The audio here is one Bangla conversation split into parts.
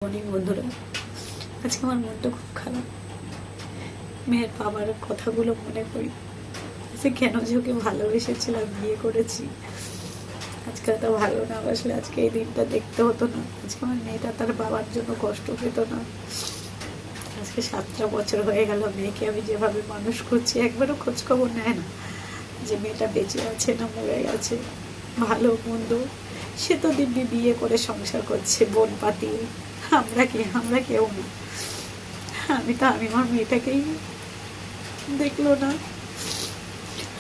মর্নিং বন্ধুরা। আজকে আমার মনটা খুব খারাপ। মেয়ের বাবার কথাগুলো মনে করি, যে কেন যে ওকে ভালোবেসেছিলাম, বিয়ে করেছি, আজকে তো ভালো না বাসলে আজকে এই দিনটা দেখতে হতো না। আজকে আমার মেয়েটা তার বাবার জন্য কষ্ট পেত না। আজকে 7টা বছর হয়ে গেল, মেয়েকে আমি যেভাবে মানুষ করছি একবারও খোঁজখবর নেয় না যে মেয়েটা বেঁচে আছে না মরে গেছে, ভালো মন্দ। সে তো দিব্যি বিয়ে করে সংসার করছে, বোন পাতিয়ে। আমরা কেউ না। আমি আমার মেয়েটাকেই দেখলো না।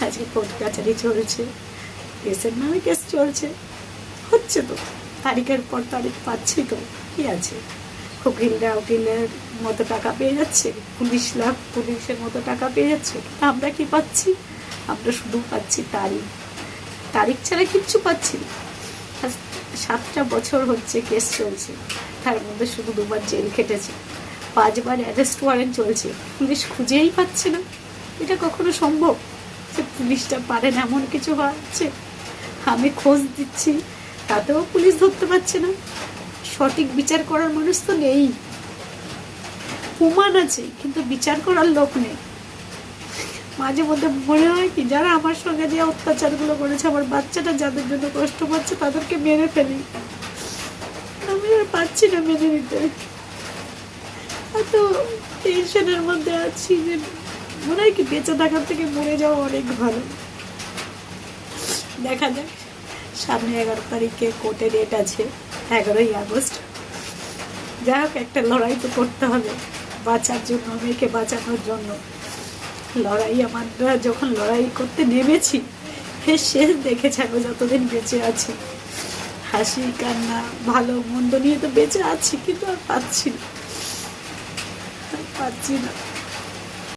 আজকে কোর্ট কাছারি চলছে, কেসের নামে কেস চলছে, হচ্ছে তো, তারিখের পর তারিখ পাচ্ছি তো, কি আছে। উকিলের মতো টাকা পেয়ে যাচ্ছে, পুলিশের মতো টাকা পেয়ে যাচ্ছে। আমরা কি পাচ্ছি? আমরা শুধু পাচ্ছি তারিখ ছাড়া কিচ্ছু পাচ্ছি না। 7টা বছর হচ্ছে কেস চলছে, তার মধ্যে শুধু 2বার জেল খেটেছে, 5বার অ্যারেস্ট ওয়ারেন্ট চলছে। পুলিশ খুঁজেই পাচ্ছে না। এটা কখনো সম্ভব যে পুলিশটা পারে না? এমন কিছু হচ্ছে। আমি খোঁজ দিচ্ছি, তাতেও পুলিশ ধরতে পারছে না। সঠিক বিচার করার মানুষ তো নেই। প্রমাণ আছে কিন্তু বিচার করার লোক নেই। মাঝে মধ্যে মনে হয় কি, যারা আমার সঙ্গে যে অত্যাচারগুলো করেছে, আমার বাচ্চাটা যাদের জন্য কষ্ট পাচ্ছে তাদেরকে মেরে ফেলি। আমি আর পারছি না মেনে নিতে। এত টেনশনের মধ্যে আছি যে মনে হয় কি বেঁচে থাকার থেকে মরে যাওয়া অনেক ভালো। দেখা যাক, সামনে 11 তারিখে কোর্টে ডেট আছে, 11ই আগস্ট। যাই হোক, একটা লড়াই তো করতে হবে বাঁচার জন্য, মেয়েকে বাঁচানোর জন্য। আমরা যখন লড়াই করতে নেমেছি, শেষ দেখে যাবো যতদিন বেঁচে আছি। হাসি কান্না ভালো মন্দ নিয়ে তো বেঁচে আছি, কিন্তু আর পাচ্ছি না।